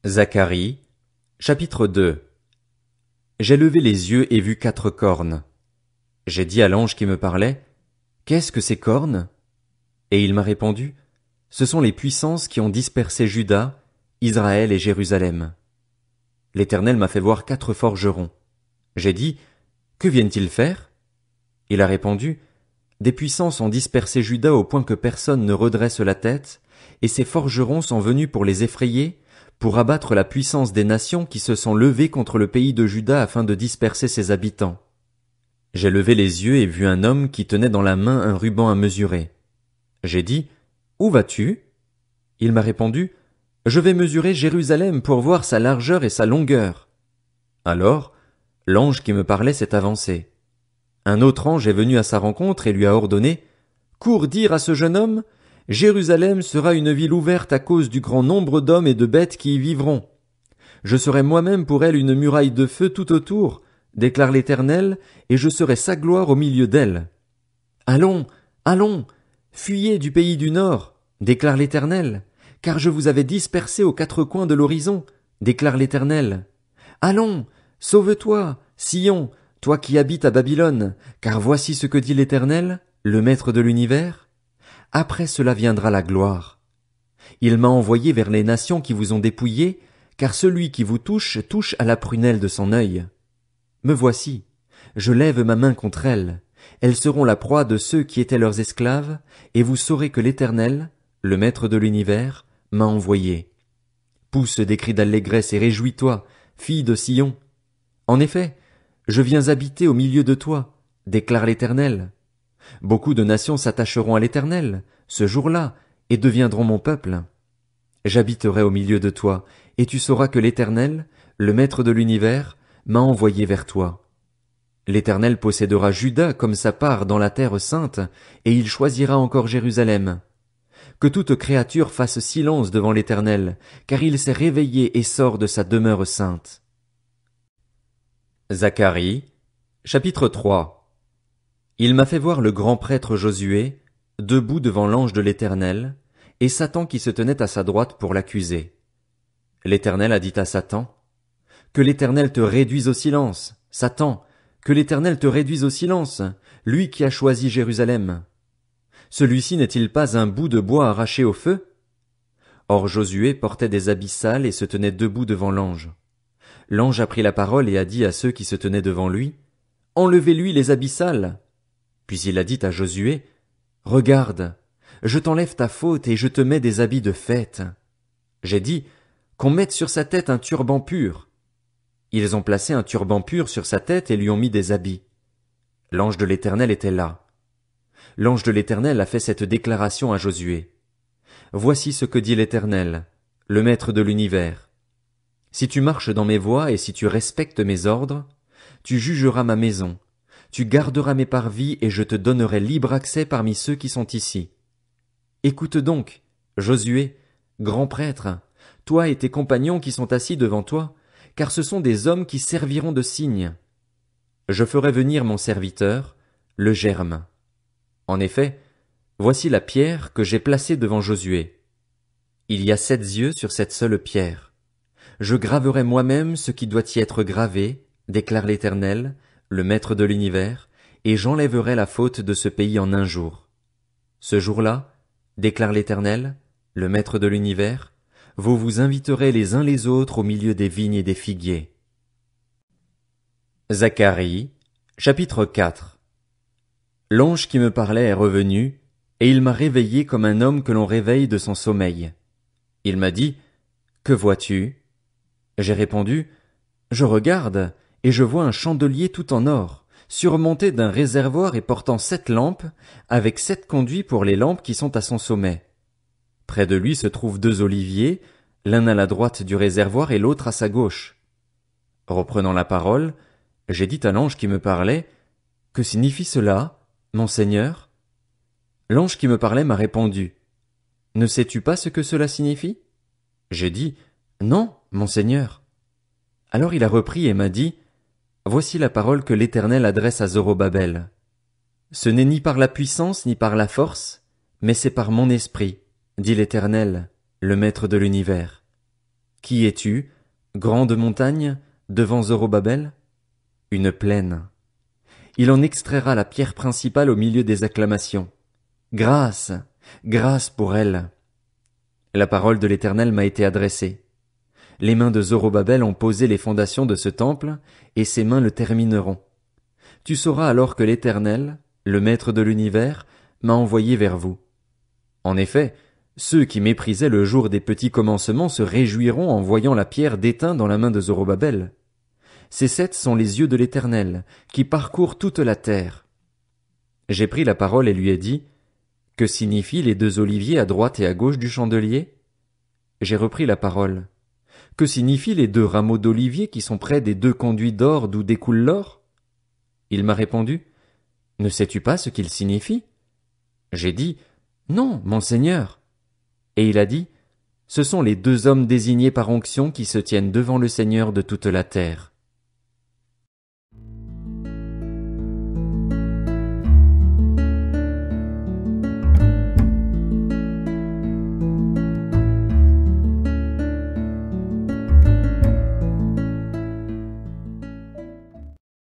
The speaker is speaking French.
Zacharie, chapitre 2. J'ai levé les yeux et vu 4 cornes. J'ai dit à l'ange qui me parlait, Qu'est-ce que ces cornes? Et il m'a répondu, Ce sont les puissances qui ont dispersé Juda, Israël et Jérusalem. L'Éternel m'a fait voir 4 forgerons. J'ai dit, Que viennent-ils faire? Il a répondu, Des puissances ont dispersé Juda au point que personne ne redresse la tête, et ces forgerons sont venus pour les effrayer, pour abattre la puissance des nations qui se sont levées contre le pays de Juda afin de disperser ses habitants. J'ai levé les yeux et vu un homme qui tenait dans la main un ruban à mesurer. J'ai dit, Où vas-tu? Il m'a répondu, Je vais mesurer Jérusalem pour voir sa largeur et sa longueur. Alors, l'ange qui me parlait s'est avancé. Un autre ange est venu à sa rencontre et lui a ordonné, Cours dire à ce jeune homme, Jérusalem sera une ville ouverte à cause du grand nombre d'hommes et de bêtes qui y vivront. Je serai moi-même pour elle une muraille de feu tout autour, déclare l'Éternel, et je serai sa gloire au milieu d'elle. Allons, allons, fuyez du pays du nord, déclare l'Éternel, car je vous avais dispersés aux 4 coins de l'horizon, déclare l'Éternel. Allons, sauve-toi, Sion, toi qui habites à Babylone, car voici ce que dit l'Éternel, le Maître de l'univers. Après cela viendra la gloire. Il m'a envoyé vers les nations qui vous ont dépouillés, car celui qui vous touche touche à la prunelle de son œil. Me voici, je lève ma main contre elles, elles seront la proie de ceux qui étaient leurs esclaves, et vous saurez que l'Éternel, le Maître de l'univers, m'a envoyé. Pousse des cris d'allégresse et réjouis-toi, fille de Sion. En effet, je viens habiter au milieu de toi, déclare l'Éternel. Beaucoup de nations s'attacheront à l'Éternel, ce jour-là, et deviendront mon peuple. J'habiterai au milieu de toi, et tu sauras que l'Éternel, le Maître de l'univers, m'a envoyé vers toi. L'Éternel possédera Juda comme sa part dans la terre sainte, et il choisira encore Jérusalem. Que toute créature fasse silence devant l'Éternel, car il s'est réveillé et sort de sa demeure sainte. Zacharie, chapitre 3. Il m'a fait voir le grand prêtre Josué, debout devant l'ange de l'Éternel, et Satan qui se tenait à sa droite pour l'accuser. L'Éternel a dit à Satan, Que l'Éternel te réduise au silence, Satan, que l'Éternel te réduise au silence, lui qui a choisi Jérusalem. Celui-ci n'est-il pas un bout de bois arraché au feu? Or Josué portait des habits sales et se tenait debout devant l'ange. L'ange a pris la parole et a dit à ceux qui se tenaient devant lui, Enlevez-lui les habits sales. Puis il a dit à Josué, Regarde, je t'enlève ta faute et je te mets des habits de fête. J'ai dit, qu'on mette sur sa tête un turban pur. Ils ont placé un turban pur sur sa tête et lui ont mis des habits. L'ange de l'Éternel était là. L'ange de l'Éternel a fait cette déclaration à Josué. Voici ce que dit l'Éternel, le Maître de l'univers. Si tu marches dans mes voies et si tu respectes mes ordres, tu jugeras ma maison. Tu garderas mes parvis et je te donnerai libre accès parmi ceux qui sont ici. Écoute donc, Josué, grand prêtre, toi et tes compagnons qui sont assis devant toi, car ce sont des hommes qui serviront de signe. Je ferai venir mon serviteur, le germe. En effet, voici la pierre que j'ai placée devant Josué. Il y a 7 yeux sur cette seule pierre. Je graverai moi-même ce qui doit y être gravé, déclare l'Éternel, le Maître de l'univers, et j'enlèverai la faute de ce pays en un jour. Ce jour-là, déclare l'Éternel, le Maître de l'univers, vous vous inviterez les uns les autres au milieu des vignes et des figuiers. Zacharie, chapitre 4. L'ange qui me parlait est revenu, et il m'a réveillé comme un homme que l'on réveille de son sommeil. Il m'a dit, Que vois-tu? J'ai répondu, Je regarde, et je vois un chandelier tout en or, surmonté d'un réservoir et portant 7 lampes, avec 7 conduits pour les lampes qui sont à son sommet. Près de lui se trouvent 2 oliviers, l'un à la droite du réservoir et l'autre à sa gauche. Reprenant la parole, j'ai dit à l'ange qui me parlait, Que signifie cela, mon Seigneur? L'ange qui me parlait m'a répondu, Ne sais-tu pas ce que cela signifie? J'ai dit, Non, mon Seigneur. Alors il a repris et m'a dit, Voici la parole que l'Éternel adresse à Zorobabel. Ce n'est ni par la puissance ni par la force, mais c'est par mon esprit, dit l'Éternel, le Maître de l'univers. Qui es-tu, grande montagne, devant Zorobabel? Une plaine. Il en extraira la pierre principale au milieu des acclamations. Grâce, grâce pour elle. La parole de l'Éternel m'a été adressée. Les mains de Zorobabel ont posé les fondations de ce temple, et ses mains le termineront. Tu sauras alors que l'Éternel, le Maître de l'univers, m'a envoyé vers vous. En effet, ceux qui méprisaient le jour des petits commencements se réjouiront en voyant la pierre d'étain dans la main de Zorobabel. Ces sept sont les yeux de l'Éternel, qui parcourent toute la terre. J'ai pris la parole et lui ai dit, que signifient les deux oliviers à droite et à gauche du chandelier? J'ai repris la parole. Que signifient les deux rameaux d'olivier qui sont près des deux conduits d'or d'où découle l'or? Il m'a répondu, ne sais-tu pas ce qu'ils signifient? J'ai dit, non, mon Seigneur. Et il a dit, ce sont les deux hommes désignés par onction qui se tiennent devant le Seigneur de toute la terre.